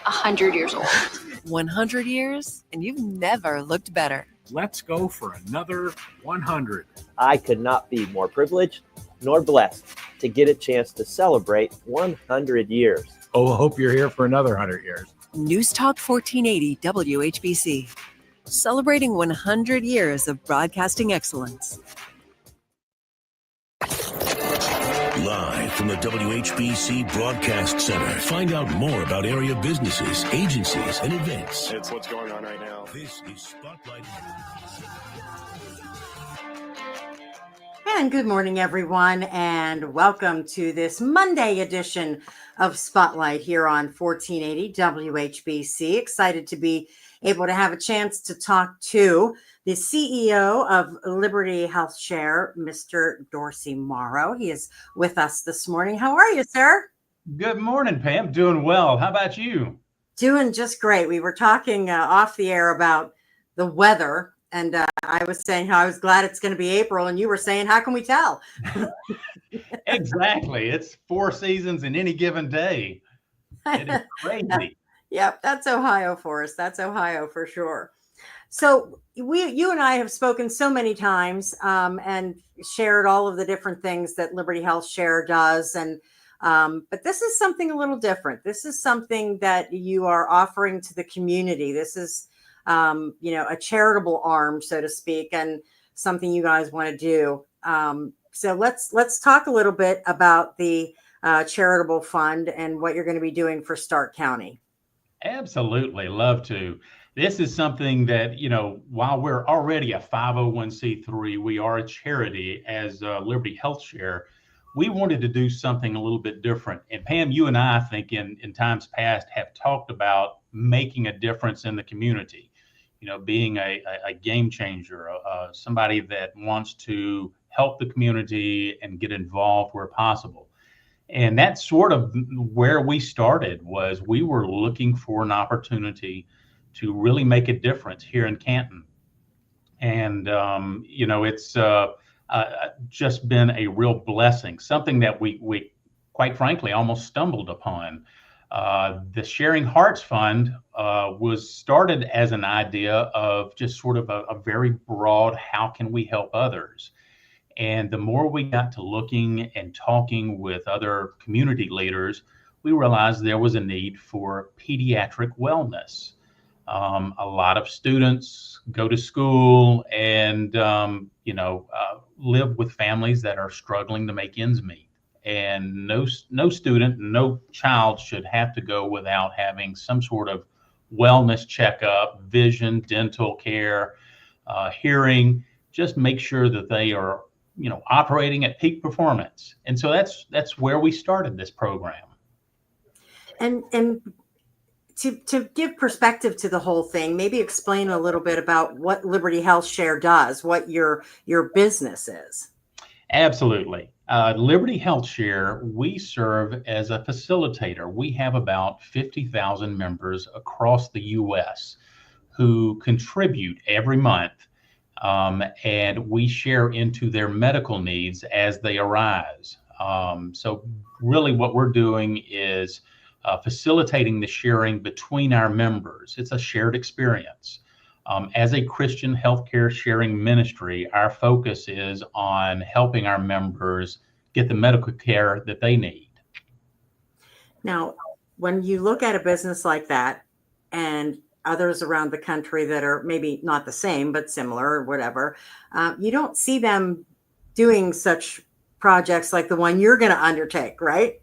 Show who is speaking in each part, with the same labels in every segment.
Speaker 1: 100 years old.
Speaker 2: 100 years, and you've never looked better.
Speaker 3: Let's go for another 100.
Speaker 4: I could not be more privileged nor blessed to get a chance to celebrate 100 years.
Speaker 3: Oh, I hope you're here for another 100 years.
Speaker 2: News Talk 1480 WHBC, celebrating 100 years of broadcasting excellence.
Speaker 5: Live from the WHBC Broadcast Center. Find out more about area businesses, agencies, and events.
Speaker 6: It's what's going on right now.
Speaker 5: This is Spotlight.
Speaker 7: And good morning, everyone, and welcome to this Monday edition of Spotlight here on 1480 WHBC. Excited to be able to have a chance to talk to the CEO of Liberty HealthShare, Mr. Dorsey Morrow. He is with us this morning. How are you, sir?
Speaker 8: Good morning, Pam. Doing well. How about you?
Speaker 7: Doing just great. We were talking off the air about the weather, and I was saying how I was glad it's going to be April, and you were saying, how can we tell?
Speaker 8: Exactly. It's 4 seasons in any given day. It is crazy.
Speaker 7: Yep, that's Ohio for us. That's Ohio for sure. So you and I have spoken so many times and shared all of the different things that Liberty HealthShare does. And but this is something a little different. This is something that you are offering to the community. This is, a charitable arm, so to speak, and something you guys want to do. So let's talk a little bit about the charitable fund and what you're going to be doing for Stark County.
Speaker 8: Absolutely. Love to. This is something that, while we're already a 501c3, we are a charity as Liberty HealthShare. We wanted to do something a little bit different. And Pam, you and I think in times past have talked about making a difference in the community, being a game changer, somebody that wants to help the community and get involved where possible. And that's sort of where we started. Was we were looking for an opportunity to really make a difference here in Canton. And, it's just been a real blessing, something that we quite frankly almost stumbled upon. The Sharing Hearts Fund was started as an idea of just sort of a very broad, how can we help others? And the more we got to looking and talking with other community leaders, we realized there was a need for pediatric wellness. A lot of students go to school and, live with families that are struggling to make ends meet. And no student, no child should have to go without having some sort of wellness checkup, vision, dental care, hearing, just make sure that they are, operating at peak performance. And so that's where we started this program. And
Speaker 7: to give perspective to the whole thing, maybe explain a little bit about what Liberty HealthShare does, what your business is.
Speaker 8: Absolutely. Liberty HealthShare, we serve as a facilitator. We have about 50,000 members across the U.S. who contribute every month, and we share into their medical needs as they arise. So really what we're doing is facilitating the sharing between our members. It's a shared experience. As a Christian healthcare sharing ministry, our focus is on helping our members get the medical care that they need.
Speaker 7: Now, when you look at a business like that and others around the country that are maybe not the same, but similar or whatever, you don't see them doing such projects like the one you're going to undertake, right?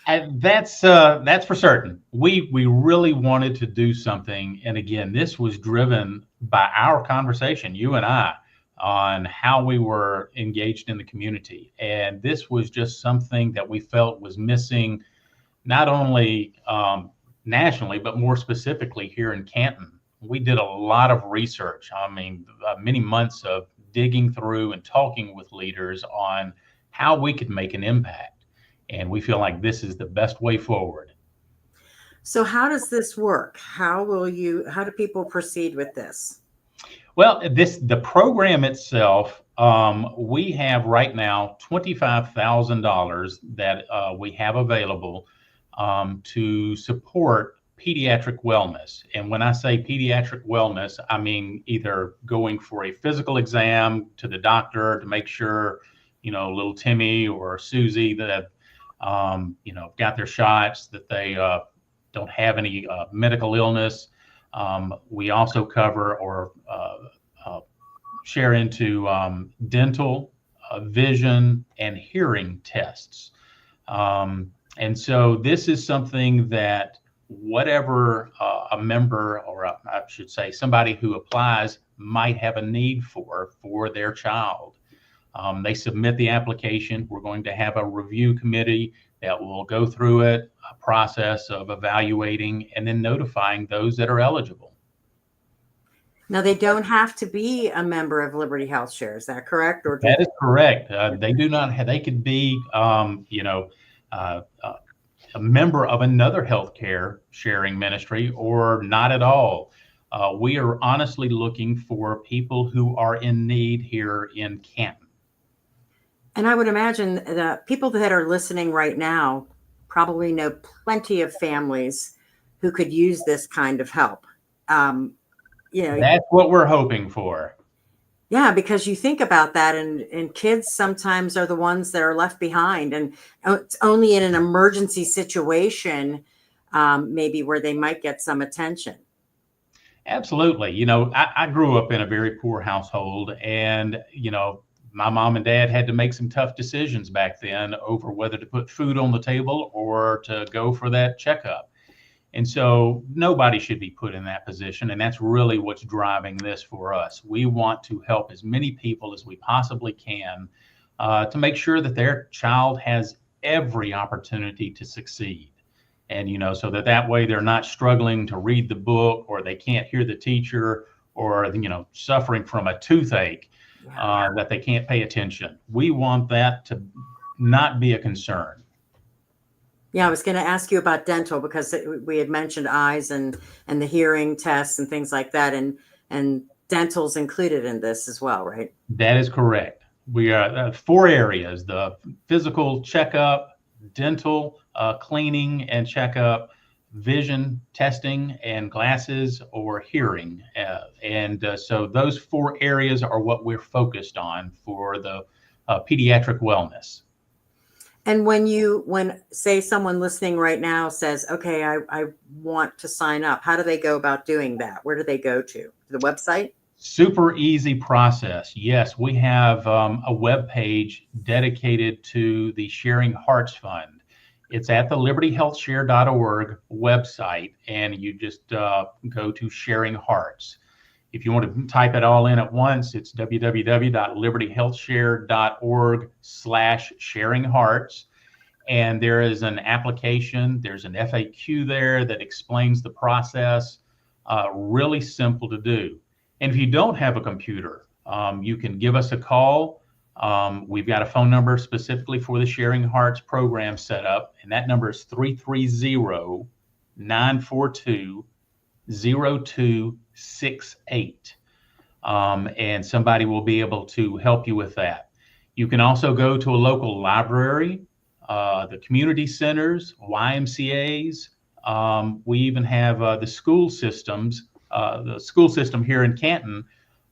Speaker 8: And that's for certain. We really wanted to do something. And again, this was driven by our conversation, you and I, on how we were engaged in the community. And this was just something that we felt was missing, not only nationally, but more specifically here in Canton. We did a lot of research. Many months of digging through and talking with leaders on how we could make an impact. And we feel like this is the best way forward.
Speaker 7: So how does this work? How do people proceed with this?
Speaker 8: Well, the program itself, we have right now $25,000 that we have available to support pediatric wellness. And when I say pediatric wellness, I mean either going for a physical exam to the doctor to make sure, little Timmy or Susie that have, got their shots, that they don't have any medical illness. We also cover or share into dental, vision, and hearing tests. And so this is something that whatever a member, or I should say somebody who applies, might have a need for their child. They submit the application. We're going to have a review committee that will go through it, a process of evaluating and then notifying those that are eligible.
Speaker 7: Now, they don't have to be a member of Liberty HealthShare. Is that correct? Or
Speaker 8: that is correct. They do not have, they could be, a member of another healthcare sharing ministry or not at all. We are honestly looking for people who are in need here in Canton.
Speaker 7: And I would imagine that people that are listening right now probably know plenty of families who could use this kind of help.
Speaker 8: That's what we're hoping for.
Speaker 7: Yeah, because you think about that, and kids sometimes are the ones that are left behind, and it's only in an emergency situation, maybe where they might get some attention.
Speaker 8: Absolutely. I grew up in a very poor household, and, my mom and dad had to make some tough decisions back then over whether to put food on the table or to go for that checkup. And so nobody should be put in that position. And that's really what's driving this for us. We want to help as many people as we possibly can to make sure that their child has every opportunity to succeed. And, so that way they're not struggling to read the book, or they can't hear the teacher, or, suffering from a toothache, that they can't pay attention. We want that to not be a concern.
Speaker 7: Yeah, I was going to ask you about dental, because we had mentioned eyes and the hearing tests and things like that, and dental's included in this as well, right?
Speaker 8: That is correct. We are 4 areas: the physical checkup, dental cleaning and checkup, vision testing and glasses or hearing. So those 4 areas are what we're focused on for the pediatric wellness.
Speaker 7: And when say someone listening right now says, okay, I want to sign up, how do they go about doing that? Where do they go to? The website?
Speaker 8: Super easy process. Yes, we have a web page dedicated to the Sharing Hearts Fund. It's at the libertyhealthshare.org website, and you just go to Sharing Hearts. If you want to type it all in at once, it's www.libertyhealthshare.org/sharinghearts. And there is an application, there's an FAQ there that explains the process. Really simple to do. And if you don't have a computer, you can give us a call. We've got a phone number specifically for the Sharing Hearts program set up, and that number is 330-942-0268. And somebody will be able to help you with that. You can also go to a local library, the community centers, YMCAs. We even have the school systems, the school system here in Canton.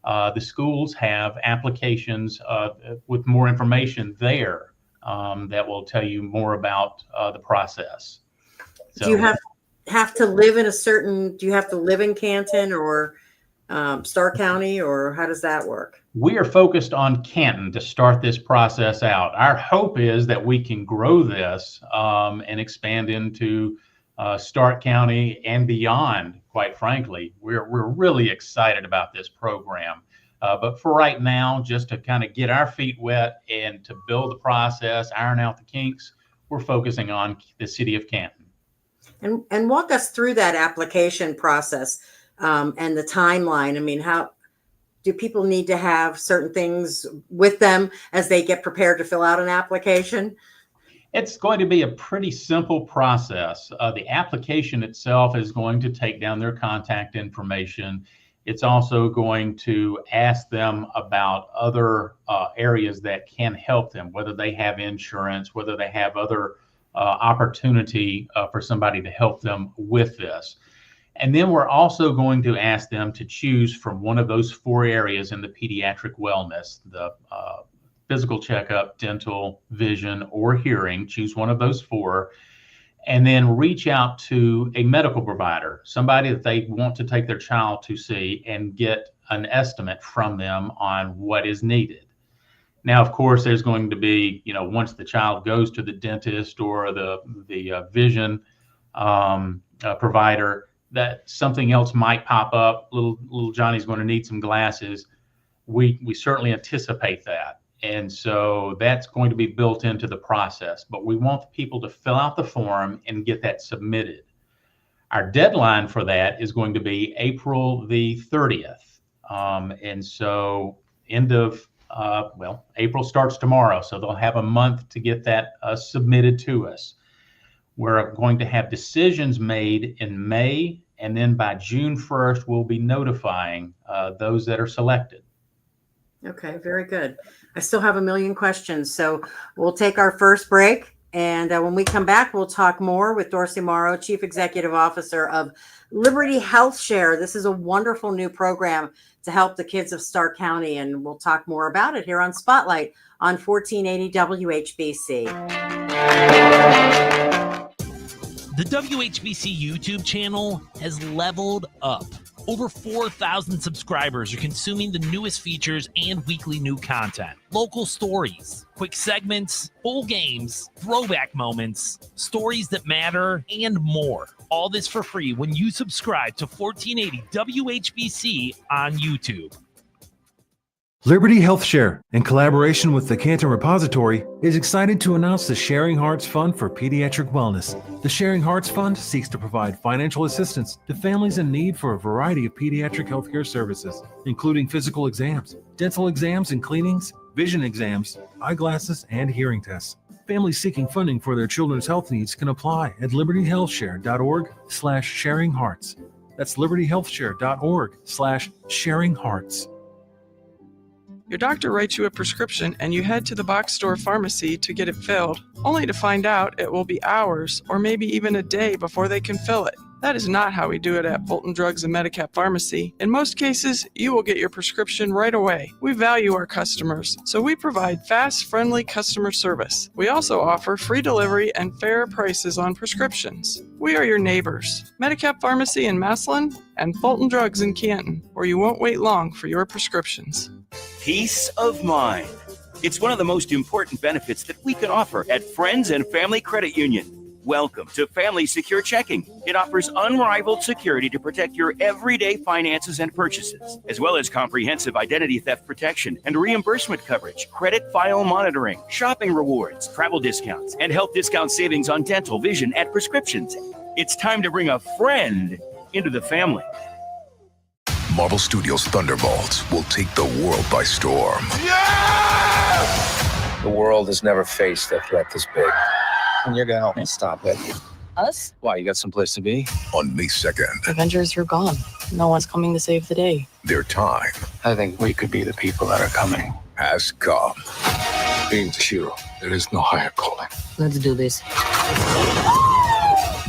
Speaker 8: The schools have applications with more information there that will tell you more about the process. So,
Speaker 7: do you have to live in do you have to live in Canton or Starr County, or how does that work?
Speaker 8: We are focused on Canton to start this process out. Our hope is that we can grow this and expand into Stark County and beyond. Quite frankly, we're really excited about this program. But for right now, just to kind of get our feet wet and to build the process, iron out the kinks, we're focusing on the city of Canton.
Speaker 7: And walk us through that application process and the timeline. I mean, how do people need to have certain things with them as they get prepared to fill out an application?
Speaker 8: It's going to be a pretty simple process. The application itself is going to take down their contact information. It's also going to ask them about other areas that can help them, whether they have insurance, whether they have other opportunity for somebody to help them with this. And then we're also going to ask them to choose from one of those 4 areas in the pediatric wellness, the physical checkup, dental, vision, or hearing. Choose one of those 4, and then reach out to a medical provider, somebody that they want to take their child to see, and get an estimate from them on what is needed. Now, of course, there's going to be, once the child goes to the dentist or the vision provider, that something else might pop up. Little Johnny's going to need some glasses. We certainly anticipate that. And so that's going to be built into the process. But we want people to fill out the form and get that submitted. Our deadline for that is going to be April the 30th. And so April starts tomorrow. So they'll have a month to get that submitted to us. We're going to have decisions made in May, and then by June 1st, we'll be notifying those that are selected.
Speaker 7: Okay, very good. I still have a million questions, so we'll take our first break. And when we come back, we'll talk more with Dorsey Morrow, Chief Executive Officer of Liberty HealthShare. This is a wonderful new program to help the kids of Stark County, and we'll talk more about it here on Spotlight on 1480 WHBC.
Speaker 1: The WHBC YouTube channel has leveled up. Over 4,000 subscribers are consuming the newest features and weekly new content. Local stories, quick segments, full games, throwback moments, stories that matter, and more. All this for free when you subscribe to 1480 WHBC on YouTube.
Speaker 6: Liberty HealthShare, in collaboration with the Canton Repository, is excited to announce the Sharing Hearts Fund for Pediatric Wellness. The Sharing Hearts Fund seeks to provide financial assistance to families in need for a variety of pediatric healthcare services, including physical exams, dental exams and cleanings, vision exams, eyeglasses, and hearing tests. Families seeking funding for their children's health needs can apply at libertyhealthshare.org/sharinghearts. That's libertyhealthshare.org/sharinghearts.
Speaker 9: Your doctor writes you a prescription and you head to the box store pharmacy to get it filled, only to find out it will be hours or maybe even a day before they can fill it. That is not how we do it at Fulton Drugs and Medicap Pharmacy. In most cases, you will get your prescription right away. We value our customers, so we provide fast, friendly customer service. We also offer free delivery and fair prices on prescriptions. We are your neighbors. Medicap Pharmacy in Massillon and Fulton Drugs in Canton, where you won't wait long for your prescriptions.
Speaker 10: Peace of mind. It's one of the most important benefits that we can offer at Friends and Family Credit Union. Welcome to Family Secure Checking. It offers unrivaled security to protect your everyday finances and purchases, as well as comprehensive identity theft protection and reimbursement coverage, credit file monitoring, shopping rewards, travel discounts, and health discount savings on dental, vision, and prescriptions. It's time to bring a friend into the family.
Speaker 11: Marvel Studios' Thunderbolts will take the world by storm.
Speaker 12: Yeah! The world has never faced a threat this big. And you're gonna help me stop it.
Speaker 13: Us?
Speaker 12: Why, you got someplace to be?
Speaker 11: On May 2nd.
Speaker 13: Avengers are gone. No one's coming to save the day.
Speaker 11: Their time.
Speaker 12: I think we could be the people that are coming.
Speaker 11: Has come.
Speaker 12: Being the hero, there is no higher calling.
Speaker 13: Let's do this.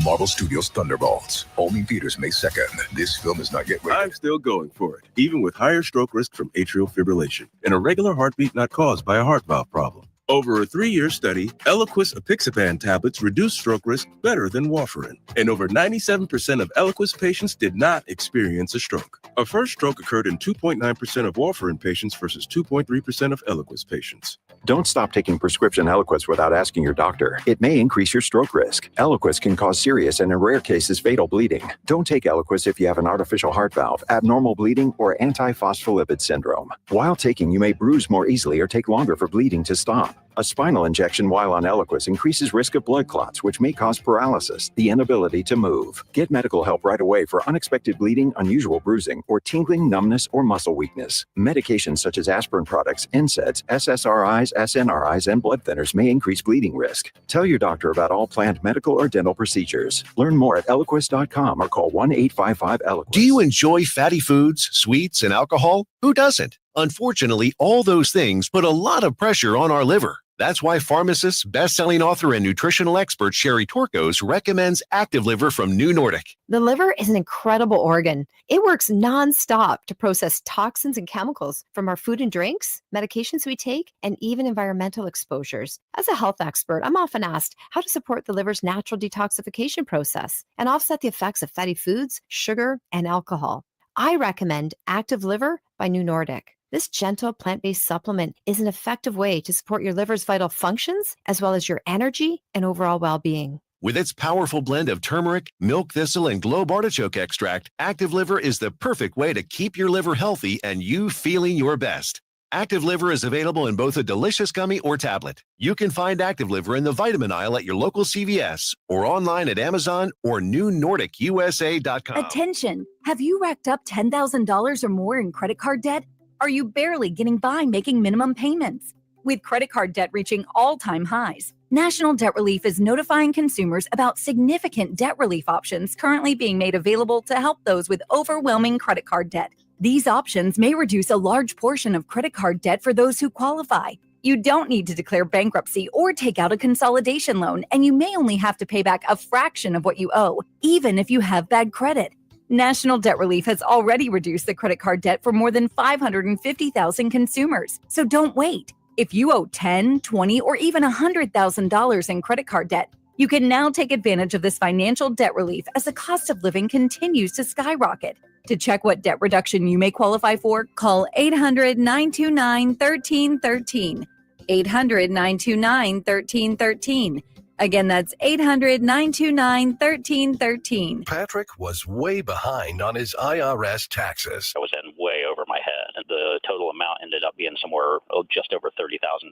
Speaker 11: Marvel Studios' Thunderbolts. Only in theaters May 2nd. This film is not yet rated.
Speaker 14: I'm still going for it, even with higher stroke risk from atrial fibrillation, an irregular heartbeat not caused by a heart valve problem. Over a 3-year study, Eliquis apixaban tablets reduced stroke risk better than warfarin, and over 97% of Eliquis patients did not experience a stroke. A first stroke occurred in 2.9% of warfarin patients versus 2.3% of Eliquis patients.
Speaker 15: Don't stop taking prescription Eliquis without asking your doctor. It may increase your stroke risk. Eliquis can cause serious and in rare cases fatal bleeding. Don't take Eliquis if you have an artificial heart valve, abnormal bleeding, or antiphospholipid syndrome. While taking, you may bruise more easily or take longer for bleeding to stop. A spinal injection while on Eliquis increases risk of blood clots, which may cause paralysis, the inability to move. Get medical help right away for unexpected bleeding, unusual bruising, or tingling, numbness, or muscle weakness. Medications such as aspirin products, NSAIDs, SSRIs, SNRIs, and blood thinners may increase bleeding risk. Tell your doctor about all planned medical or dental procedures. Learn more at Eliquis.com or call 1-855-ELIQUIS.
Speaker 16: Do you enjoy fatty foods, sweets, and alcohol? Who doesn't? Unfortunately, all those things put a lot of pressure on our liver. That's why pharmacist, best-selling author, and nutritional expert Sherry Torkos recommends Active Liver from New Nordic.
Speaker 17: The liver is an incredible organ. It works nonstop to process toxins and chemicals from our food and drinks, medications we take, and even environmental exposures. As a health expert, I'm often asked how to support the liver's natural detoxification process and offset the effects of fatty foods, sugar, and alcohol. I recommend Active Liver by New Nordic. This gentle plant-based supplement is an effective way to support your liver's vital functions, as well as your energy and overall well-being.
Speaker 16: With its powerful blend of turmeric, milk thistle, and globe artichoke extract, Active Liver is the perfect way to keep your liver healthy and you feeling your best. Active Liver is available in both a delicious gummy or tablet. You can find Active Liver in the vitamin aisle at your local CVS or online at Amazon or newnordicusa.com.
Speaker 18: Attention! Have you racked up $10,000 or more in credit card debt? Are you barely getting by making minimum payments? With credit card debt reaching all-time highs, National Debt Relief is notifying consumers about significant debt relief options currently being made available to help those with overwhelming credit card debt. These options may reduce a large portion of credit card debt for those who qualify. You don't need to declare bankruptcy or take out a consolidation loan, and you may only have to pay back a fraction of what you owe, even if you have bad credit. National Debt Relief has already reduced the credit card debt for more than 550,000 consumers. So don't wait. If you owe $10,000, $20,000, or even $100,000 in credit card debt, you can now take advantage of this financial debt relief as the cost of living continues to skyrocket. To check what debt reduction you may qualify for, call 800-929-1313. 800-929-1313. Again, that's 800-929-1313.
Speaker 16: Patrick was way behind on his IRS taxes.
Speaker 19: I was in way over my head, and the total amount ended up being somewhere just over $30,000.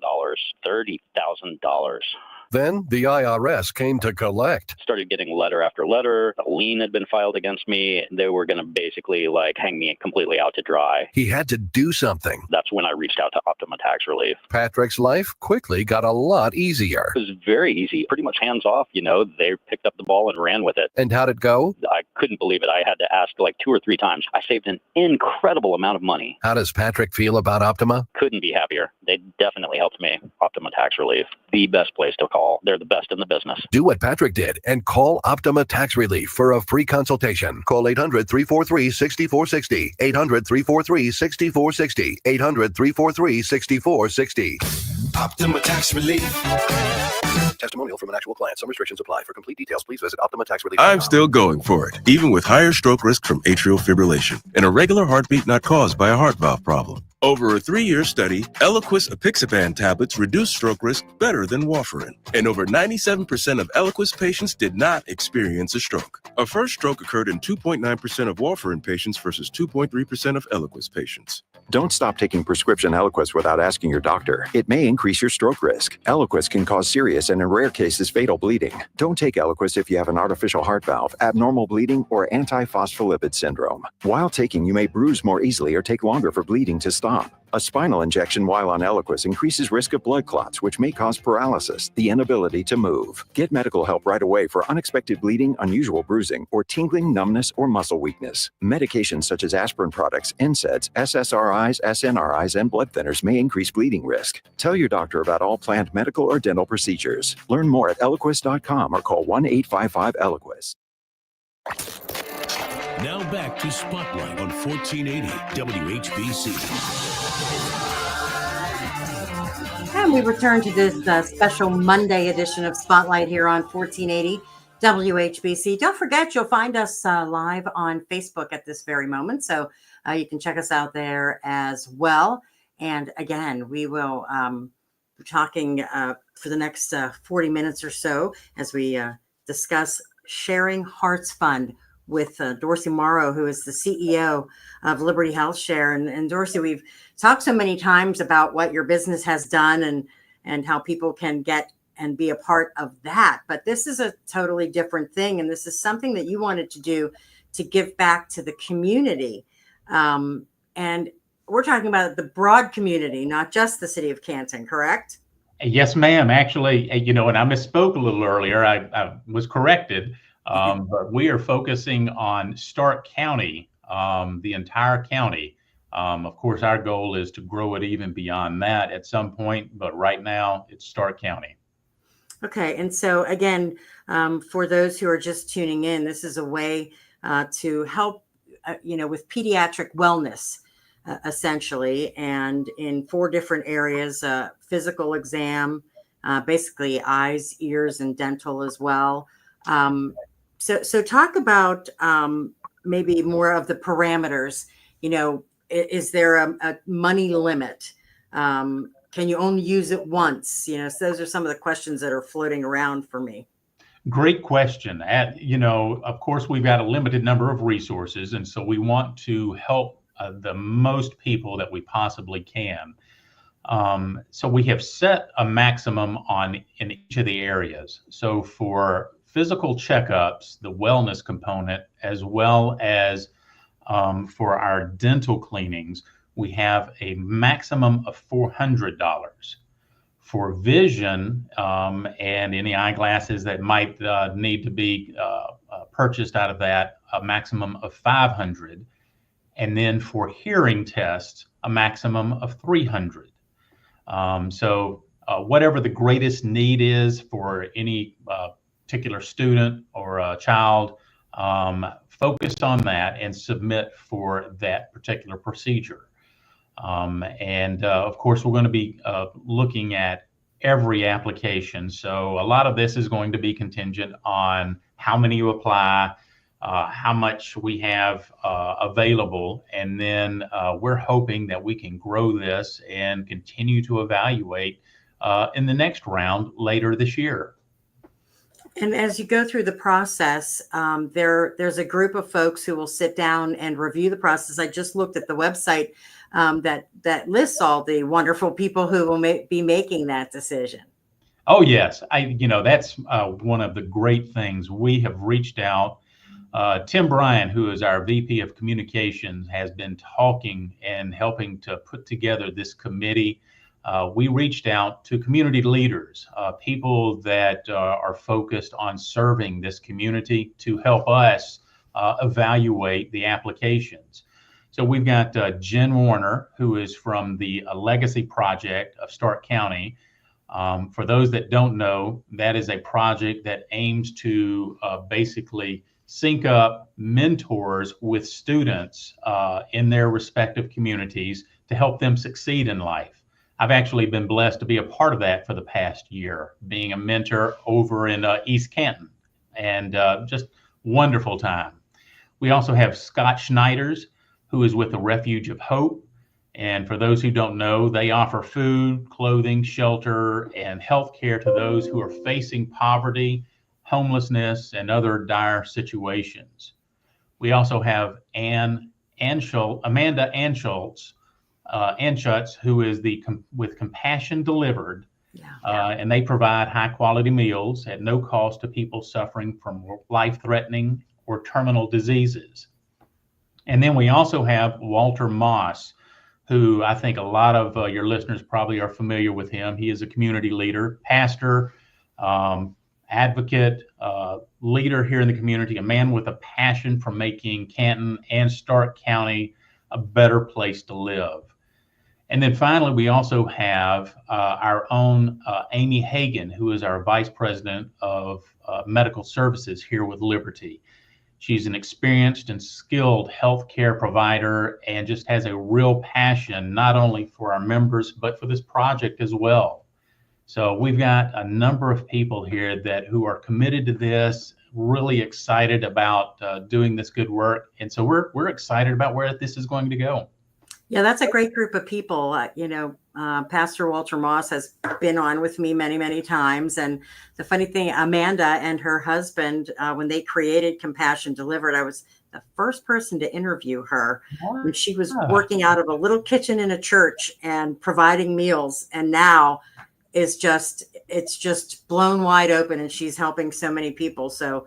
Speaker 19: $30,000.
Speaker 16: Then the IRS came to collect.
Speaker 19: Started getting letter after letter. A lien had been filed against me. They were going to basically hang me completely out to dry.
Speaker 16: He had to do something.
Speaker 19: That's when I reached out to Optima Tax Relief.
Speaker 16: Patrick's life quickly got a lot easier.
Speaker 19: It was very easy, pretty much hands off. They picked up the ball and ran with it.
Speaker 16: And how'd it go?
Speaker 19: I couldn't believe it. I had to ask 2 or 3 times. I saved an incredible amount of money.
Speaker 16: How does Patrick feel about Optima?
Speaker 19: Couldn't be happier. They definitely helped me. Optima Tax Relief, the best place to call. They're the best in the business.
Speaker 16: Do what Patrick did and call Optima Tax Relief for a free consultation. Call 800-343-6460. 800-343-6460. 800-343-6460.
Speaker 11: Optima Tax Relief.
Speaker 16: Testimonial from an actual client. Some restrictions apply. For complete details, please visit OptimaTaxRelief.com.
Speaker 14: I'm still going for it, even with higher stroke risk from atrial fibrillation, an irregular heartbeat not caused by a heart valve problem. Over a 3-year study, Eliquis apixaban tablets reduced stroke risk better than warfarin, and over 97% of Eliquis patients did not experience a stroke. A first stroke occurred in 2.9% of warfarin patients versus 2.3% of Eliquis patients.
Speaker 15: Don't stop taking prescription Eliquis without asking your doctor. It may increase your stroke risk. Eliquis can cause serious and in rare cases fatal bleeding. Don't take Eliquis if you have an artificial heart valve, abnormal bleeding, or antiphospholipid syndrome. While taking, you may bruise more easily or take longer for bleeding to stop. A spinal injection while on Eliquis increases risk of blood clots, which may cause paralysis, the inability to move. Get medical help right away for unexpected bleeding, unusual bruising, or tingling, numbness, or muscle weakness. Medications such as aspirin products, NSAIDs, SSRIs, SNRIs, and blood thinners may increase bleeding risk. Tell your doctor about all planned medical or dental procedures. Learn more at Eliquis.com or call 1-855-ELIQUIS.
Speaker 5: Now back to Spotlight on 1480 WHBC.
Speaker 7: And we return to this special Monday edition of Spotlight here on 1480 WHBC. Don't forget, you'll find us live on Facebook at this very moment. So you can check us out there as well. And again, we will be talking for the next 40 minutes or so as we discuss Sharing Hearts Fund with Dorsey Morrow, who is the CEO of Liberty HealthShare. And Dorsey, we've talked so many times about what your business has done and how people can get and be a part of that. But this is a totally different thing. And this is something that you wanted to do to give back to the community. And we're talking about the broad community, not just the city of Canton, correct?
Speaker 8: Yes, ma'am. Actually, and I misspoke a little earlier. I was corrected. But we are focusing on Stark County, the entire county, Of course, our goal is to grow it even beyond that at some point, but right now it's Stark County.
Speaker 7: Okay. And so again, for those who are just tuning in, this is a way to help, with pediatric wellness, essentially, and in 4 different areas, physical exam, basically eyes, ears, and dental as well. So talk about maybe more of the parameters. Is there a money limit? Can you only use it once? So those are some of the questions that are floating around for me.
Speaker 8: Great question. Of course, we've got a limited number of resources, and so we want to help the most people that we possibly can. So we have set a maximum in each of the areas. So for physical checkups, the wellness component, as well as for our dental cleanings, we have a maximum of $400. For vision and any eyeglasses that might need to be purchased out of that, a maximum of $500. And then for hearing tests, a maximum of $300. So whatever the greatest need is for any particular student or a child, focus on that and submit for that particular procedure. Of course, we're going to be looking at every application. So a lot of this is going to be contingent on how many you apply, how much we have available, and then we're hoping that we can grow this and continue to evaluate in the next round later this year.
Speaker 7: And as you go through the process, there's a group of folks who will sit down and review the process. I just looked at the website that lists all the wonderful people who will be making that decision.
Speaker 8: Oh yes, that's one of the great things. We have reached out. Tim Bryan, who is our VP of Communications, has been talking and helping to put together this committee. We reached out to community leaders, people that are focused on serving this community, to help us evaluate the applications. So we've got Jen Warner, who is from the Legacy Project of Stark County. For those that don't know, that is a project that aims to basically sync up mentors with students in their respective communities to help them succeed in life. I've actually been blessed to be a part of that for the past year, being a mentor over in East Canton, and just wonderful time. We also have Scott Schneiders, who is with the Refuge of Hope. And for those who don't know, they offer food, clothing, shelter, and health care to those who are facing poverty, homelessness, and other dire situations. We also have Amanda Anschutz, who is with Compassion Delivered, and they provide high-quality meals at no cost to people suffering from life-threatening or terminal diseases. And then we also have Walter Moss, who I think a lot of your listeners probably are familiar with him. He is a community leader, pastor, advocate, leader here in the community, a man with a passion for making Canton and Stark County a better place to live. And then finally, we also have our own Amy Hagan, who is our Vice President of Medical Services here with Liberty. She's an experienced and skilled healthcare provider and just has a real passion, not only for our members, but for this project as well. So we've got a number of people here who are committed to this, really excited about doing this good work. And so we're excited about where this is going to go.
Speaker 7: Yeah, that's a great group of people. Pastor Walter Moss has been on with me many, many times. And the funny thing, Amanda and her husband, when they created Compassion Delivered, I was the first person to interview her when she was working out of a little kitchen in a church and providing meals. And now it's just blown wide open, and she's helping so many people. So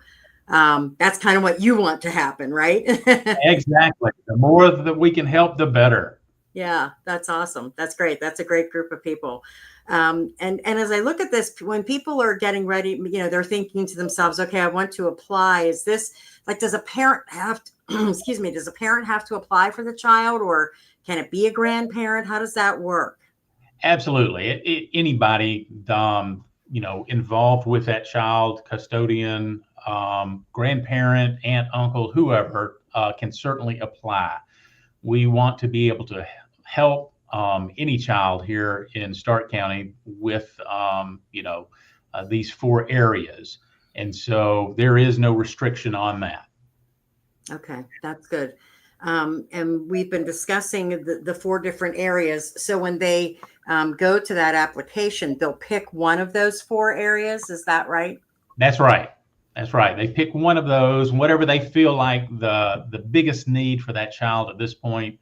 Speaker 7: that's kind of what you want to happen, right?
Speaker 8: Exactly. The more that we can help, the better.
Speaker 7: Yeah, that's awesome. That's great. That's a great group of people. And as I look at this, when people are getting ready, they're thinking to themselves, okay, I want to apply. Is this Like, does a parent have to, excuse me, does a parent have to apply for the child, or can it be a grandparent? How does that work?
Speaker 8: Absolutely. Anybody, involved with that child, custodian, grandparent, aunt, uncle, whoever, can certainly apply. We want to be able to help any child here in Stark County with, these 4 areas. And so there is no restriction on that.
Speaker 7: Okay, that's good. And we've been discussing the 4 different areas. So when they go to that application, they'll pick one of those 4 areas. Is that right?
Speaker 8: That's right. That's right. They pick one of those, whatever they feel like the biggest need for that child at this point.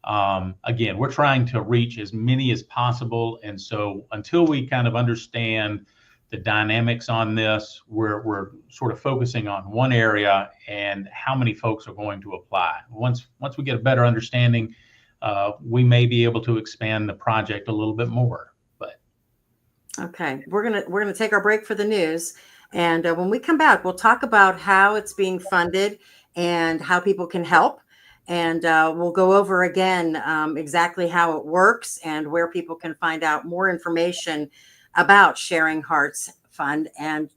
Speaker 8: Again, we're trying to reach as many as possible. And so until we kind of understand the dynamics on this, we're sort of focusing on one area and how many folks are going to apply. Once we get a better understanding, we may be able to expand the project a little bit more. But
Speaker 7: okay, we're gonna take our break for the news, and when we come back, we'll talk about how it's being funded and how people can help, and we'll go over again exactly how it works and where people can find out more information about Sharing Hearts Fund and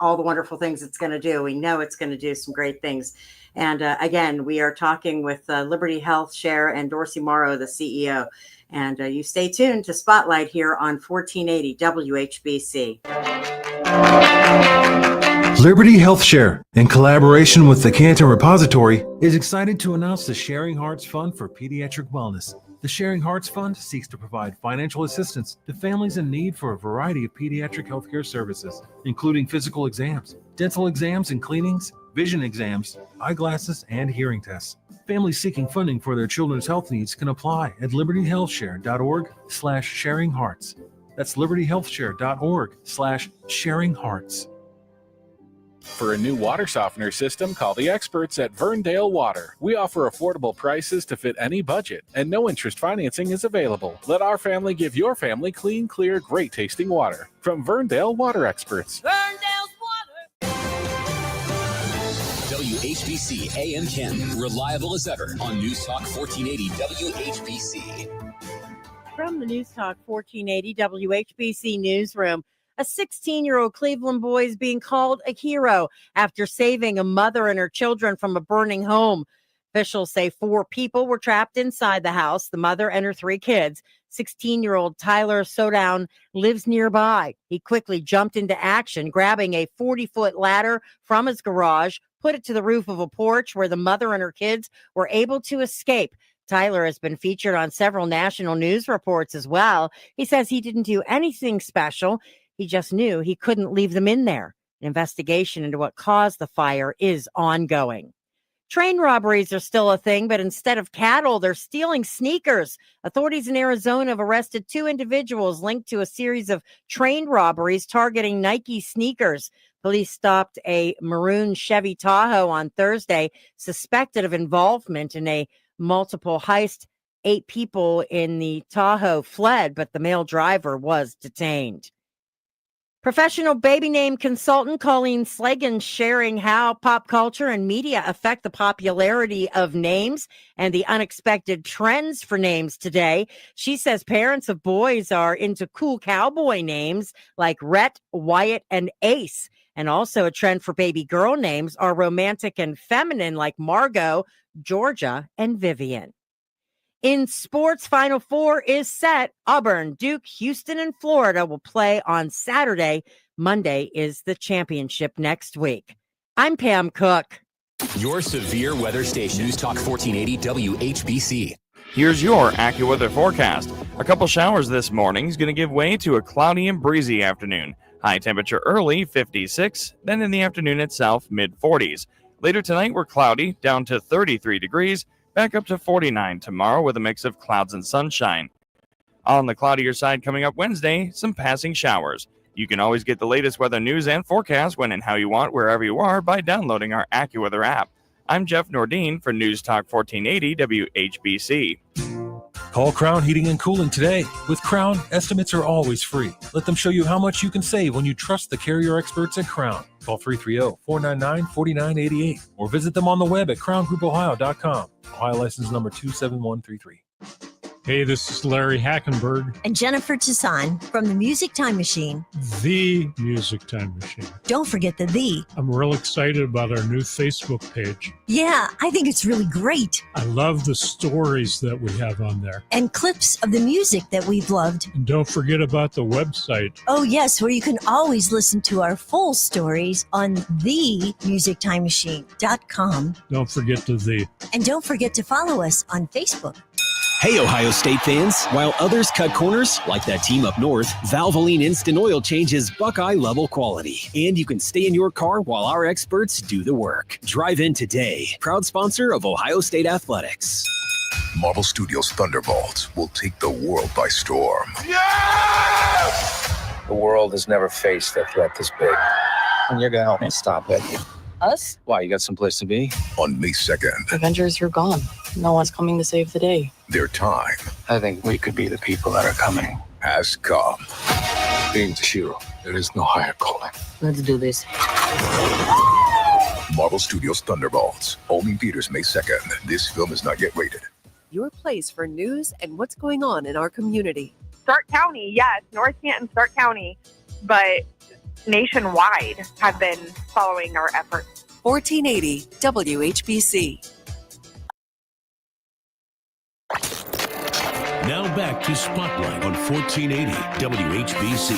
Speaker 7: all the wonderful things it's going to do. We know it's going to do some great things. And again, we are talking with Liberty HealthShare and Dorsey Morrow, the CEO. And you stay tuned to Spotlight here on 1480 WHBC.
Speaker 6: Liberty HealthShare, in collaboration with the Canton Repository, is excited to announce the Sharing Hearts Fund for Pediatric Wellness. The Sharing Hearts Fund seeks to provide financial assistance to families in need for a variety of pediatric healthcare services, including physical exams, dental exams and cleanings, vision exams, eyeglasses, and hearing tests. Families seeking funding for their children's health needs can apply at libertyhealthshare.org/sharinghearts. That's libertyhealthshare.org/sharinghearts.
Speaker 20: For a new water softener system, call the experts at Verndale Water. We offer affordable prices to fit any budget, and no interest financing is available. Let our family give your family clean, clear, great tasting water. From Verndale Water Experts.
Speaker 21: Verndale's Water. WHBC AM 10, reliable as ever on News Talk 1480 WHBC.
Speaker 7: From the News Talk 1480 WHBC newsroom, a 16-year-old Cleveland boy is being called a hero after saving a mother and her children from a burning home. Officials say 4 people were trapped inside the house, the mother and her 3 kids. 16-year-old Tyler Sodown lives nearby. He quickly jumped into action, grabbing a 40-foot ladder from his garage, put it to the roof of a porch where the mother and her kids were able to escape. Tyler has been featured on several national news reports as well. He says he didn't do anything special. He just knew he couldn't leave them in there. An investigation into what caused the fire is ongoing. Train robberies are still a thing, but instead of cattle, they're stealing sneakers. Authorities in Arizona have arrested 2 individuals linked to a series of train robberies targeting Nike sneakers. Police stopped a maroon Chevy Tahoe on Thursday, suspected of involvement in a multiple heist. 8 people in the Tahoe fled, but the male driver was detained. Professional baby name consultant Colleen Slagan sharing how pop culture and media affect the popularity of names and the unexpected trends for names today. She says parents of boys are into cool cowboy names like Rhett, Wyatt, and Ace. And also a trend for baby girl names are romantic and feminine like Margot, Georgia, and Vivian. In sports, Final Four is set. Auburn, Duke, Houston, and Florida will play on Saturday. Monday is the championship next week. I'm Pam Cook.
Speaker 21: Your severe weather station, News Talk 1480 WHBC.
Speaker 22: Here's your AccuWeather forecast. A couple showers this morning is going to give way to a cloudy and breezy afternoon. High temperature early, 56, then in the afternoon itself, mid-40s. Later tonight, we're cloudy, down to 33 degrees. Back up to 49 tomorrow with a mix of clouds and sunshine. On the cloudier side coming up Wednesday, some passing showers. You can always get the latest weather news and forecast when and how you want wherever you are by downloading our AccuWeather app. I'm Jeff Nordine for News Talk 1480 WHBC.
Speaker 6: Call Crown Heating and Cooling today. With Crown, estimates are always free. Let them show you how much you can save when you trust the carrier experts at Crown. Call 330-499-4988 or visit them on the web at crowngroupohio.com. Ohio license number 27133.
Speaker 3: Hey, this is Larry Hackenberg.
Speaker 4: And Jennifer Toussaint from the Music Time Machine.
Speaker 3: The Music Time Machine.
Speaker 4: Don't forget the.
Speaker 3: I'm real excited about our new Facebook page.
Speaker 4: Yeah, I think it's really great.
Speaker 3: I love the stories that we have on there.
Speaker 4: And clips of the music that we've loved.
Speaker 3: And don't forget about the website.
Speaker 4: Oh, yes, where you can always listen to our full stories on themusictimemachine.com.
Speaker 3: Don't forget the.
Speaker 4: And don't forget to follow us on Facebook.
Speaker 23: Hey, Ohio State fans. While others cut corners, like that team up north, Valvoline Instant Oil Change is Buckeye-level quality. And you can stay in your car while our experts do the work. Drive in today. Proud sponsor of Ohio State Athletics.
Speaker 11: Marvel Studios' Thunderbolts will take the world by storm.
Speaker 12: The world has never faced a threat this big. And you're going to help me stop it.
Speaker 13: Us?
Speaker 12: Why, you got someplace to be?
Speaker 11: On May 2nd,
Speaker 13: Avengers, you're gone. No one's coming to save the day.
Speaker 11: their time
Speaker 12: I think we could be the people that are coming.
Speaker 11: has come.
Speaker 12: Being the hero, there is no higher calling.
Speaker 13: Let's do this.
Speaker 11: Marvel Studios' Thunderbolts. Only in theaters May 2nd. This film is not yet rated.
Speaker 2: Your place for news and what's going on in our community.
Speaker 24: Stark County, yes, North Canton, Stark County, but nationwide have been following our efforts.
Speaker 2: 1480 WHBC.
Speaker 5: Now back to Spotlight on 1480 WHBC.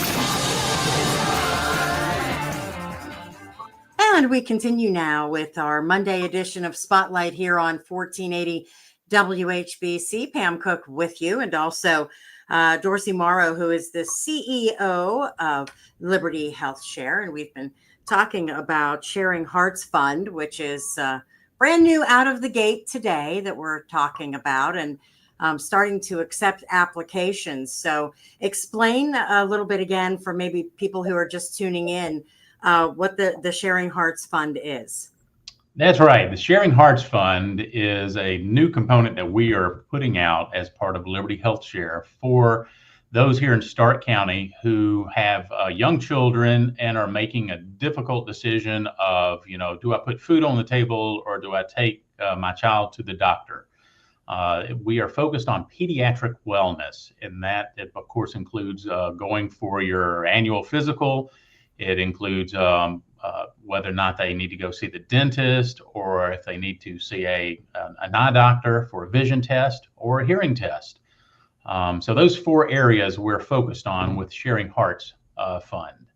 Speaker 7: And we continue now with our Monday edition of Spotlight here on 1480 WHBC. Pam Cook with you, and also Dorsey Morrow, who is the CEO of Liberty HealthShare. And we've been talking about Sharing Hearts Fund, which is brand new out of the gate today that we're talking about, and starting to accept applications. So explain a little bit again for maybe people who are just tuning in what the Sharing Hearts Fund is.
Speaker 8: That's right. The Sharing Hearts Fund is a new component that we are putting out as part of Liberty HealthShare for those here in Stark County who have young children and are making a difficult decision of, do I put food on the table or do I take my child to the doctor? We are focused on pediatric wellness, and that, of course, includes going for your annual physical. It includes whether or not they need to go see the dentist, or if they need to see an eye doctor for a vision test or a hearing test. So those four areas we're focused on with Sharing Hearts Fund.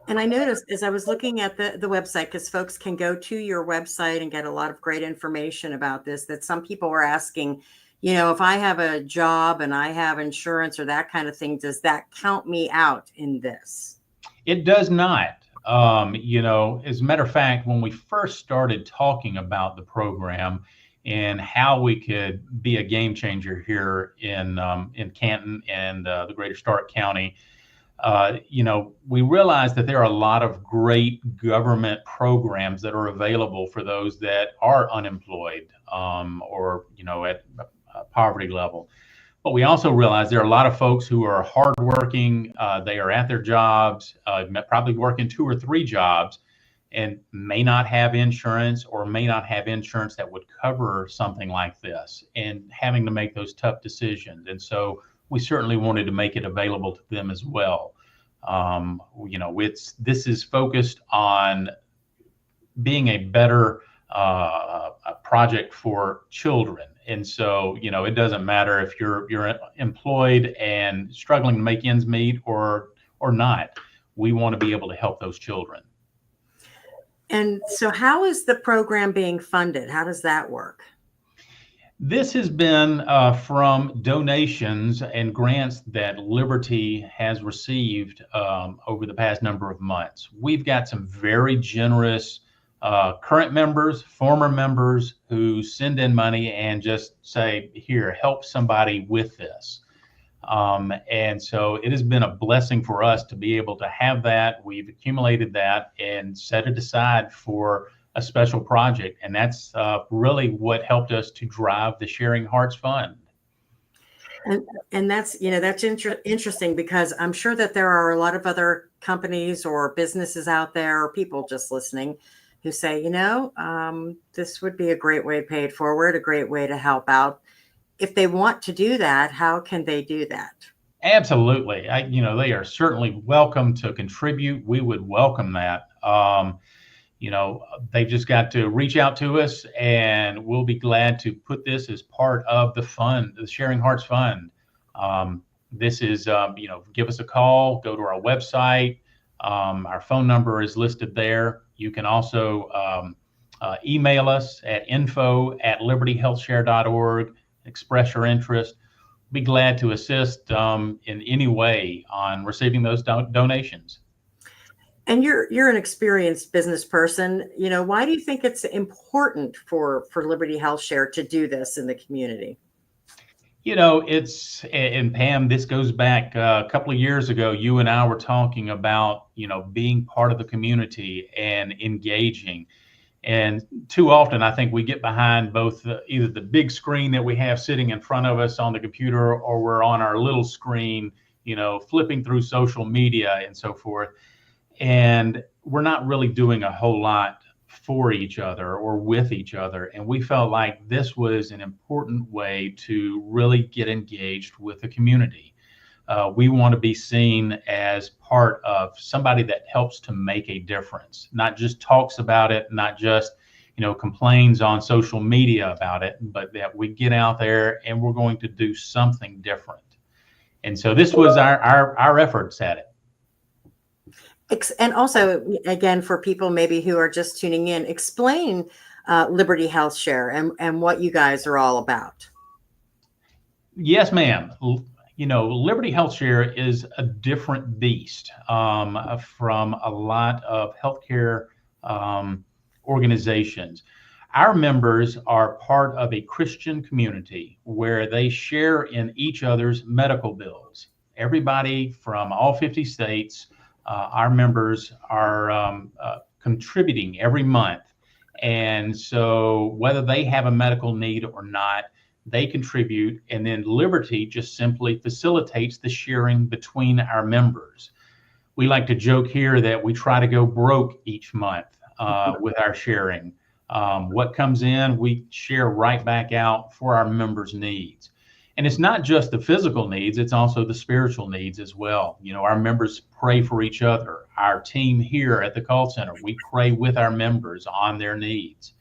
Speaker 7: And I noticed as I was looking at the website, because folks can go to your website and get a lot of great information about this, that some people were asking, if I have a job and I have insurance or that kind of thing, does that count me out in this?
Speaker 8: It does not. As a matter of fact, when we first started talking about the program and how we could be a game changer here in Canton and the greater Stark County, we realized that there are a lot of great government programs that are available for those that are unemployed or at poverty level. But we also realize there are a lot of folks who are hardworking. They are at their jobs, probably working 2 or 3 jobs, and may not have insurance or may not have insurance that would cover something like this, and having to make those tough decisions. And so we certainly wanted to make it available to them as well. This is focused on being a better project for children. And so, it doesn't matter if you're employed and struggling to make ends meet or not. We want to be able to help those children.
Speaker 7: And so how is the program being funded? How does that work?
Speaker 8: This has been from donations and grants that Liberty has received over the past number of months. We've got some very generous current members, former members who send in money and just say, here, help somebody with this. And so it has been a blessing for us to be able to have that. We've accumulated that and set it aside for a special project. And that's really what helped us to drive the Sharing Hearts Fund.
Speaker 7: And that's, that's interesting, because I'm sure that there are a lot of other companies or businesses out there, or people just listening, who say, this would be a great way to pay it forward, a great way to help out. If they want to do that, how can they do that?
Speaker 8: Absolutely. They are certainly welcome to contribute. We would welcome that. They've just got to reach out to us, and we'll be glad to put this as part of the fund, the Sharing Hearts Fund. This is, give us a call, go to our website. Our phone number is listed there. You can also email us at info@libertyhealthshare.org, express your interest. Be glad to assist in any way on receiving those donations.
Speaker 7: And you're an experienced business person. Why do you think it's important for Liberty HealthShare to do this in the community?
Speaker 8: And Pam, this goes back a couple of years ago. You and I were talking about, being part of the community and engaging. And too often, I think we get behind both either the big screen that we have sitting in front of us on the computer, or we're on our little screen, flipping through social media and so forth. And we're not really doing a whole lot for each other or with each other. And we felt like this was an important way to really get engaged with the community. We want to be seen as part of somebody that helps to make a difference, not just talks about it, not just, complains on social media about it, but that we get out there and we're going to do something different. And so this was our efforts at it.
Speaker 7: And also, again, for people maybe who are just tuning in, explain Liberty HealthShare and what you guys are all about.
Speaker 8: Yes, ma'am. Liberty HealthShare is a different beast from a lot of healthcare organizations. Our members are part of a Christian community where they share in each other's medical bills. Everybody from all 50 states, our members are contributing every month. And so whether they have a medical need or not, they contribute, and then Liberty just simply facilitates the sharing between our members. We like to joke here that we try to go broke each month with our sharing. What comes in, we share right back out for our members' needs. And it's not just the physical needs, it's also the spiritual needs as well. Our members pray for each other. Our team here at the call center, we pray with our members on their needs.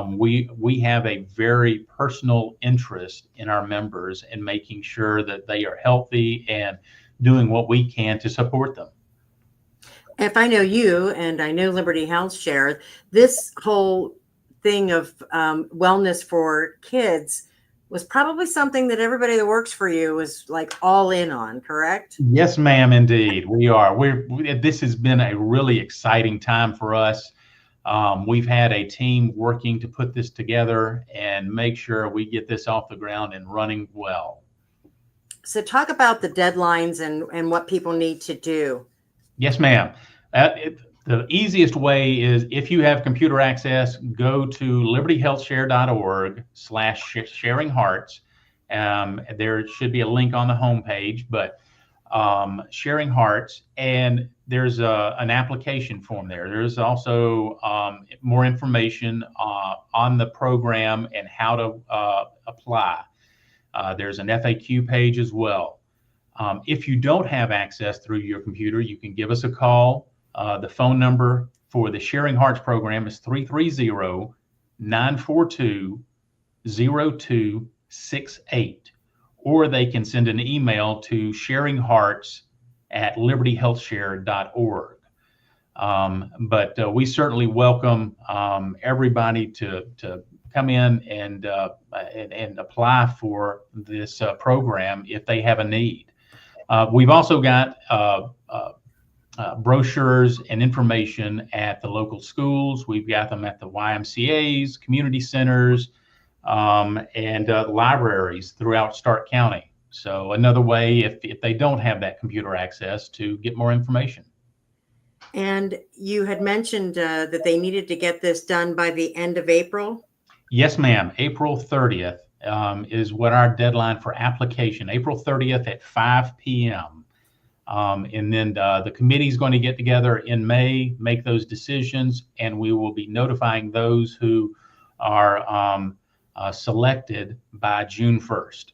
Speaker 8: We have a very personal interest in our members and making sure that they are healthy and doing what we can to support them.
Speaker 7: If I know you and I know Liberty HealthShare, this whole thing of wellness for kids was probably something that everybody that works for you was like all in on, correct?
Speaker 8: Yes, ma'am, indeed. We are. This has been a really exciting time for us. We've had a team working to put this together and make sure we get this off the ground and running well.
Speaker 7: So talk about the deadlines and what people need to do.
Speaker 8: Yes, ma'am. The easiest way is, if you have computer access, go to libertyhealthshare.org/sharinghearts. There should be a link on the homepage, but Sharing Hearts, and there's an application form there. There's also more information on the program and how to apply. There's an FAQ page as well. If you don't have access through your computer, you can give us a call. The phone number for the Sharing Hearts program is 330-942-0268. Or they can send an email to sharinghearts@libertyhealthshare.org. But we certainly welcome everybody to come in and apply for this program if they have a need. We've also got brochures and information at the local schools. We've got them at the YMCAs, community centers, and libraries throughout Stark County. So another way, if they don't have that computer access, to get more information.
Speaker 7: And you had mentioned that they needed to get this done by the end of April?
Speaker 8: Yes, ma'am. April 30th. is what our deadline for application, April 30th at 5 p.m. And then the committee is going to get together in May, make those decisions, and we will be notifying those who are selected by June 1st.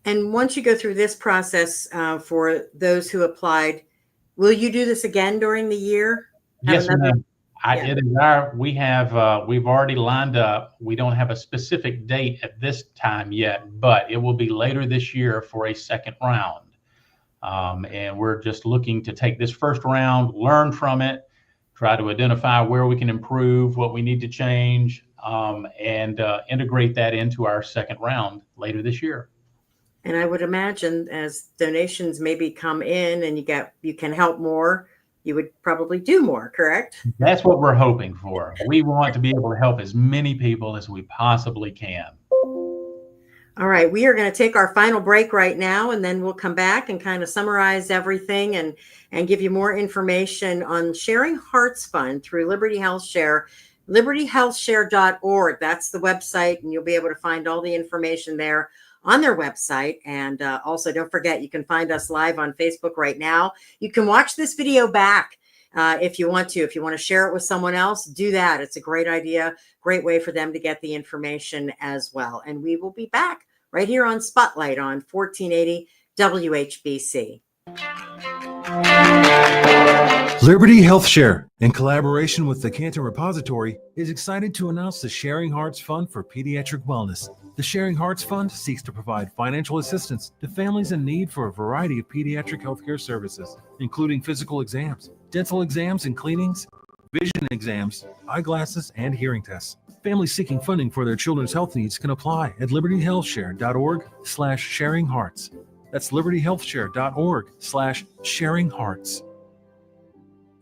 Speaker 7: And once you go through this process for those who applied, will you do this again during the year?
Speaker 8: Yes, ma'am. It is we've already lined up. We don't have a specific date at this time yet, but it will be later this year for a second round. And we're just looking to take this first round, learn from it, try to identify where we can improve, what we need to change, and integrate that into our second round later this year.
Speaker 7: And I would imagine as donations maybe come in and you can help more, you would probably do more, correct?
Speaker 8: That's what we're hoping for. We want to be able to help as many people as we possibly can.
Speaker 7: All right, we are going to take our final break right now, and then we'll come back and kind of summarize everything and give you more information on Sharing Hearts Fund through Liberty HealthShare, libertyhealthshare.org. That's the website, and you'll be able to find all the information there on their website. And also, don't forget, you can find us live on Facebook right now. You can watch this video back if you want to. If you want to share it with someone else, do that. It's a great idea, great way for them to get the information as well. And we will be back right here on Spotlight on 1480 WHBC.
Speaker 6: Liberty HealthShare, in collaboration with the Canton Repository, is excited to announce the Sharing Hearts Fund for Pediatric Wellness. The Sharing Hearts Fund seeks to provide financial assistance to families in need for a variety of pediatric healthcare services, including physical exams, dental exams and cleanings, vision exams, eyeglasses, and hearing tests. Families seeking funding for their children's health needs can apply at libertyhealthshare.org/sharinghearts. That's libertyhealthshare.org/sharinghearts.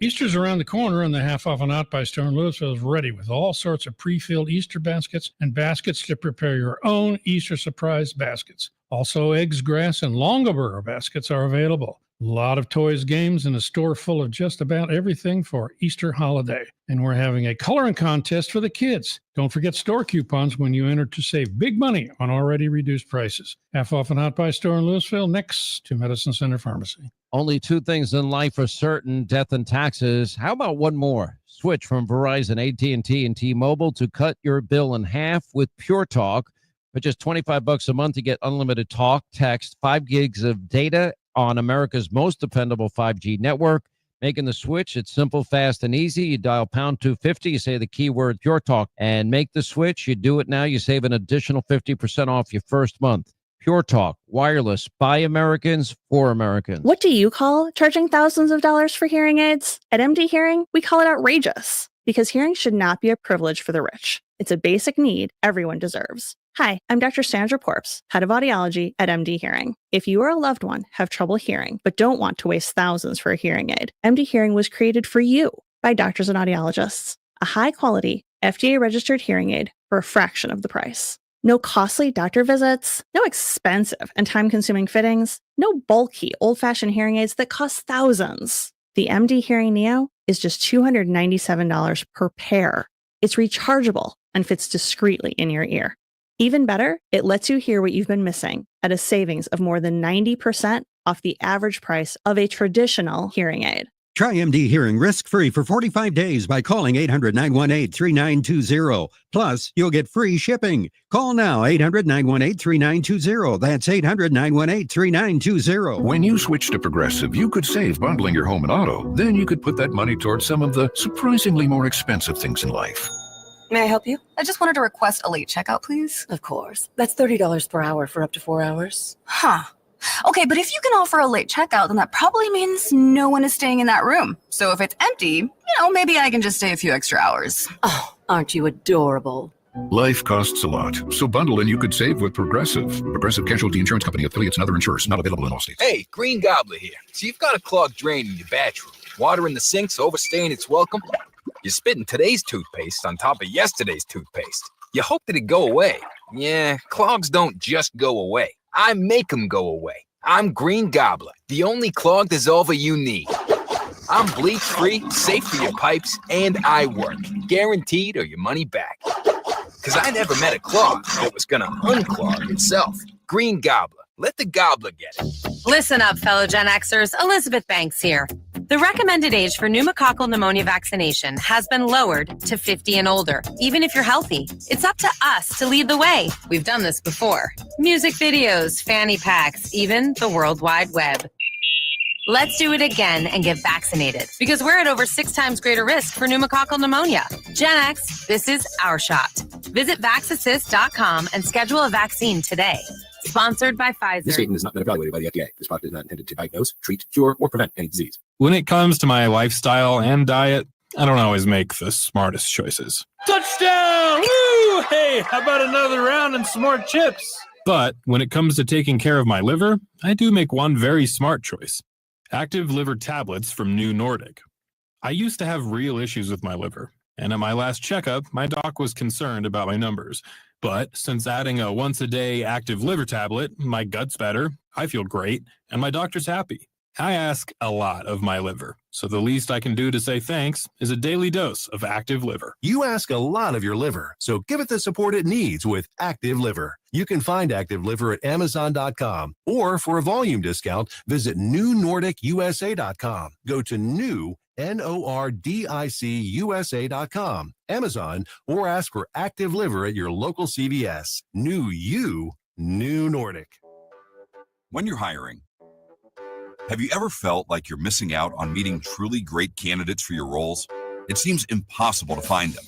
Speaker 3: Easter's around the corner, and the Half Off and Out by Store in Louisville is ready with all sorts of pre-filled Easter baskets and baskets to prepare your own Easter surprise baskets. Also, eggs, grass, and Longaberger baskets are available. A lot of toys, games, and a store full of just about everything for Easter holiday. And we're having a coloring contest for the kids. Don't forget store coupons when you enter to save big money on already reduced prices. Half Off and Out by Store in Louisville, next to Medicine Center Pharmacy.
Speaker 1: Only two things in life are certain: death and taxes. How about one more? Switch from Verizon, AT&T, and T-Mobile to cut your bill in half with Pure Talk. For just $25 a month, you get unlimited talk, text, 5 gigs of data on America's most dependable 5G network. Making the switch, it's simple, fast, and easy. You dial pound 250, you say the keyword Pure Talk, and make the switch. You do it now, you save an additional 50% off your first month. Pure Talk, wireless, by Americans, for Americans.
Speaker 9: What do you call charging thousands of dollars for hearing aids? At MD Hearing, we call it outrageous, because hearing should not be a privilege for the rich. It's a basic need everyone deserves. Hi, I'm Dr. Sandra Porps, head of audiology at MD Hearing. If you or a loved one have trouble hearing but don't want to waste thousands for a hearing aid, MD Hearing was created for you by doctors and audiologists. A high-quality, FDA-registered hearing aid for a fraction of the price. No costly doctor visits, no expensive and time-consuming fittings, no bulky, old-fashioned hearing aids that cost thousands. The MD Hearing Neo is just $297 per pair. It's rechargeable and fits discreetly in your ear. Even better, it lets you hear what you've been missing at a savings of more than 90% off the average price of a traditional hearing aid.
Speaker 10: Try MD Hearing risk-free for 45 days by calling 800-918-3920. Plus, you'll get free shipping. Call now, 800-918-3920. That's 800-918-3920.
Speaker 11: When you switch to Progressive, you could save bundling your home and auto. Then you could put that money towards some of the surprisingly more expensive things in life.
Speaker 17: May I help you? I just wanted to request a late checkout, please.
Speaker 13: Of course. That's $30 per hour for up to 4 hours.
Speaker 17: Huh. Okay, but if you can offer a late checkout, then that probably means no one is staying in that room. So if it's empty, maybe I can just stay a few extra hours.
Speaker 13: Oh, aren't you adorable?
Speaker 11: Life costs a lot, so bundle and you could save with Progressive. Progressive Casualty Insurance Company, affiliates, and other insurers. Not available in all states.
Speaker 25: Hey, Green Gobbler here. So you've got a clogged drain in your bathroom. Water in the sink's overstaying its welcome. You're spitting today's toothpaste on top of yesterday's toothpaste. You hope that it go away. Yeah, clogs don't just go away. I make them go away. I'm Green Gobbler, the only clog dissolver you need. I'm bleach-free, safe for your pipes, and I work. Guaranteed or your money back. Because I never met a clog that was going to unclog itself. Green Gobbler. Let the gobbler get it.
Speaker 2: Listen up, fellow Gen Xers. Elizabeth Banks here. The recommended age for pneumococcal pneumonia vaccination has been lowered to 50 and older, even if you're healthy. It's up to us to lead the way. We've done this before. Music videos, fanny packs, even the World Wide Web. Let's do it again and get vaccinated, because we're at over 6 times greater risk for pneumococcal pneumonia. Gen X, this is our shot. Visit vaxassist.com and schedule a vaccine today. Sponsored by Pfizer.
Speaker 14: This statement has not been evaluated by the FDA. This product is not intended to diagnose, treat, cure, or prevent any disease.
Speaker 15: When it comes to my lifestyle and diet, I don't always make the smartest choices.
Speaker 16: Touchdown! Woo! Hey, how about another round and some more chips?
Speaker 15: But when it comes to taking care of my liver, I do make one very smart choice. Active liver tablets from New Nordic. I used to have real issues with my liver, and at my last checkup, my doc was concerned about my numbers. But since adding a once-a-day active liver tablet, my gut's better, I feel great, and my doctor's happy. I ask a lot of my liver, so the least I can do to say thanks is a daily dose of active liver.
Speaker 18: You ask a lot of your liver, so give it the support it needs with Active Liver. You can find Active Liver at Amazon.com, or for a volume discount, visit NewNordicUSA.com. Go to NordicUSA.com, Amazon, or ask for Active Liver at your local CVS. New Nordic.
Speaker 19: When you're hiring, have you ever felt like you're missing out on meeting truly great candidates for your roles? It seems impossible to find them,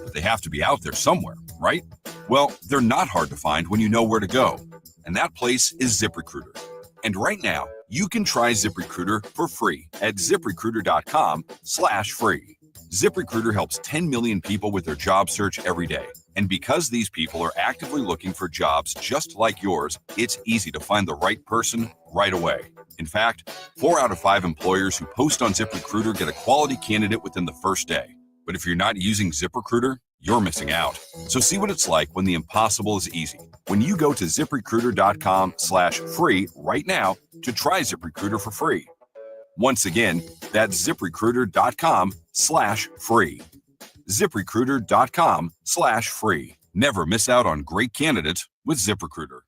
Speaker 19: but they have to be out there somewhere, right? Well, they're not hard to find when you know where to go, and that place is ZipRecruiter. And right now, you can try ZipRecruiter for free at ZipRecruiter.com/free. ZipRecruiter helps 10 million people with their job search every day. And because these people are actively looking for jobs just like yours, it's easy to find the right person right away. In fact, 4 out of 5 employers who post on ZipRecruiter get a quality candidate within the first day. But if you're not using ZipRecruiter, you're missing out. So see what it's like when the impossible is easy. When you go to ZipRecruiter.com/free right now to try ZipRecruiter for free. Once again, that's ZipRecruiter.com/free. ZipRecruiter.com/free. Never miss out on great candidates with ZipRecruiter.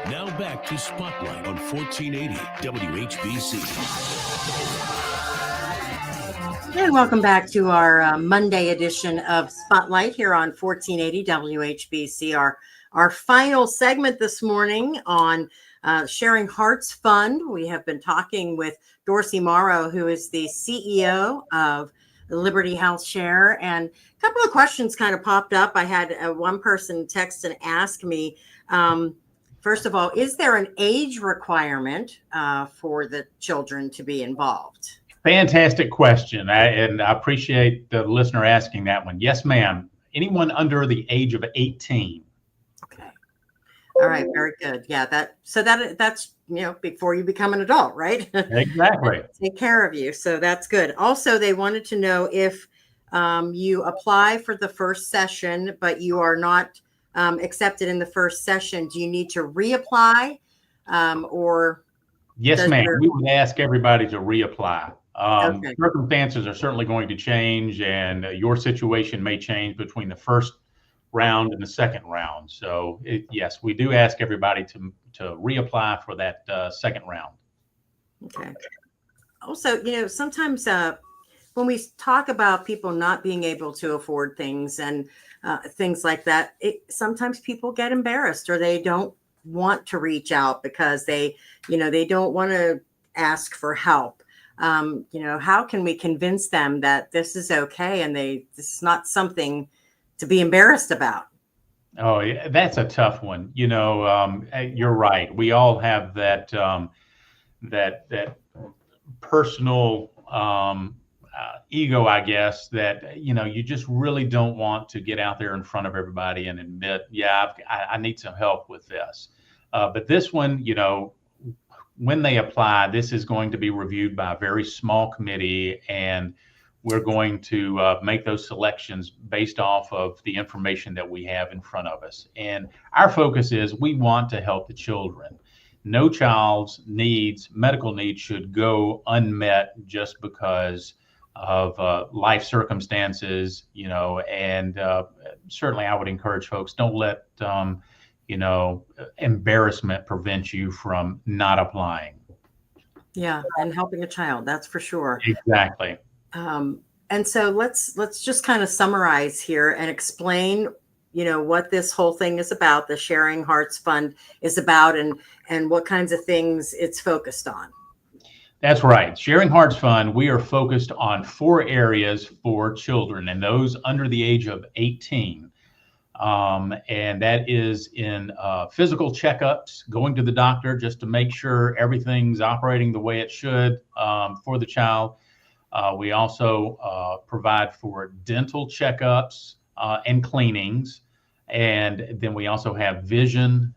Speaker 5: Now back to Spotlight on 1480 WHBC.
Speaker 7: And welcome back to our Monday edition of Spotlight here on 1480 WHBC. Our final segment this morning on Sharing Hearts Fund. We have been talking with Dorsey Morrow, who is the CEO of Liberty HealthShare. And a couple of questions kind of popped up. I had one person text and ask me, first of all, is there an age requirement for the children to be involved?
Speaker 8: Fantastic question. And I appreciate the listener asking that one. Yes, ma'am. Anyone under the age of 18.
Speaker 7: Okay. All right. Very good. Yeah. That's, before you become an adult, right?
Speaker 8: Exactly.
Speaker 7: Take care of you. So that's good. Also, they wanted to know if you apply for the first session, but you are not accepted in the first session. Do you need to reapply or?
Speaker 8: Yes, ma'am. We would ask everybody to reapply.
Speaker 7: Okay.
Speaker 8: Circumstances are certainly going to change, and your situation may change between the first round and the second round. So, yes, we do ask everybody to reapply for that second round.
Speaker 7: Okay. Also, sometimes when we talk about people not being able to afford things and things like that, sometimes people get embarrassed or they don't want to reach out because they don't want to ask for help. How can we convince them that this is okay and this is not something to be embarrassed about?
Speaker 8: Oh, yeah, that's a tough one. You're right. We all have that personal ego, I guess, that you just really don't want to get out there in front of everybody and admit, I need some help with this. But this one, when they apply, this is going to be reviewed by a very small committee, and we're going to make those selections based off of the information that we have in front of us. And our focus is we want to help the children. No child's medical needs should go unmet just because life circumstances, and certainly I would encourage folks, don't let, embarrassment prevent you from not applying.
Speaker 7: Yeah, and helping a child, that's for sure.
Speaker 8: Exactly.
Speaker 7: And so let's just kind of summarize here and explain, what this whole thing is about, the Sharing Hearts Fund is about, and what kinds of things it's focused on.
Speaker 8: That's right. Sharing Hearts Fund, we are focused on 4 areas for children and those under the age of 18. And that is in physical checkups, going to the doctor just to make sure everything's operating the way it should for the child. We also provide for dental checkups and cleanings. And then we also have vision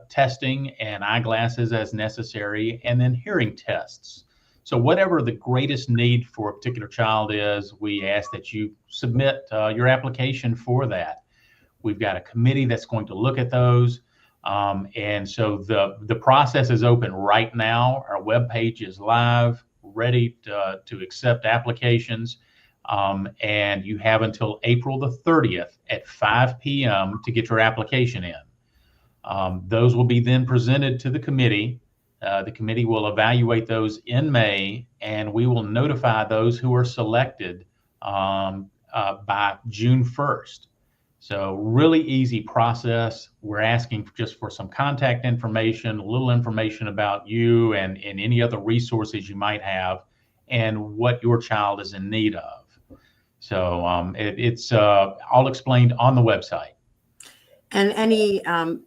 Speaker 8: testing and eyeglasses as necessary, and then hearing tests. So whatever the greatest need for a particular child is, we ask that you submit your application for that. We've got a committee that's going to look at those. And so the process is open right now. Our webpage is live, ready to accept applications. And you have until April the 30th at 5 p.m. to get your application in. Those will be then presented to the committee. The committee will evaluate those in May, and we will notify those who are selected by June 1st. So really easy process. We're asking just for some contact information, a little information about you and any other resources you might have and what your child is in need of. So it's all explained on the website.
Speaker 7: And any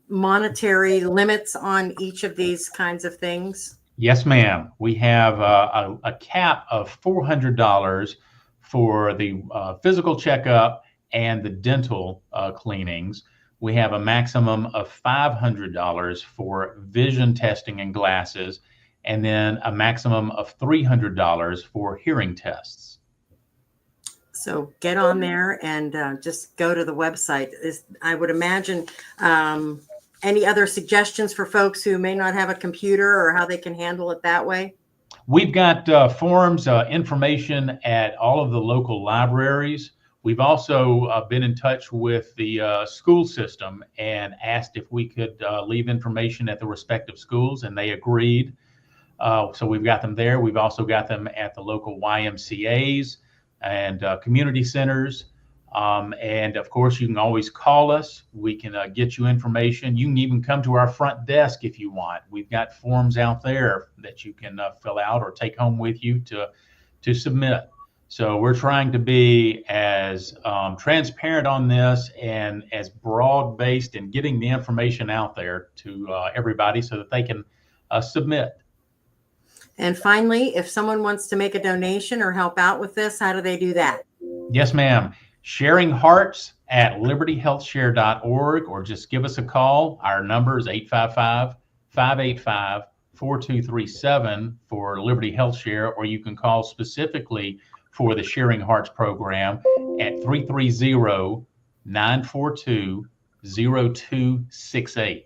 Speaker 7: monetary limits on each of these kinds of things?
Speaker 8: Yes, ma'am. We have a cap of $400 for the physical checkup and the dental cleanings. We have a maximum of $500 for vision testing and glasses, and then a maximum of $300 for hearing tests.
Speaker 7: So get on there and just go to the website. I would imagine any other suggestions for folks who may not have a computer or how they can handle it that way?
Speaker 8: We've got forms, information at all of the local libraries. We've also been in touch with the school system and asked if we could leave information at the respective schools, and they agreed. So we've got them there. We've also got them at the local YMCAs and community centers. And of course, you can always call us. We can get you information. You can even come to our front desk if you want. We've got forms out there that you can fill out or take home with you to submit. So we're trying to be as transparent on this and as broad-based in getting the information out there to everybody so that they can submit.
Speaker 7: And finally, if someone wants to make a donation or help out with this, how do they do that?
Speaker 8: Yes, ma'am. Sharing Hearts at libertyhealthshare.org, or just give us a call. Our number is 855-585-4237 for Liberty Health Share, or you can call specifically for the Sharing Hearts program at 330-942-0268.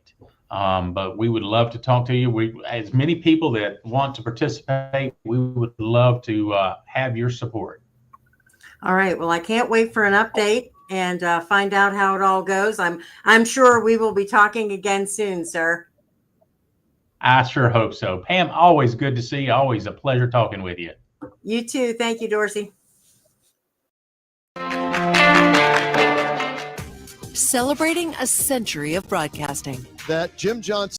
Speaker 8: But we would love to talk to you. As many people that want to participate, we would love to have your support.
Speaker 7: All right. Well, I can't wait for an update and find out how it all goes. I'm sure we will be talking again soon, sir.
Speaker 8: I sure hope so. Pam, always good to see you. Always a pleasure talking with you.
Speaker 7: You too. Thank you, Dorsey.
Speaker 4: Celebrating a century of broadcasting.
Speaker 20: That Jim Johnson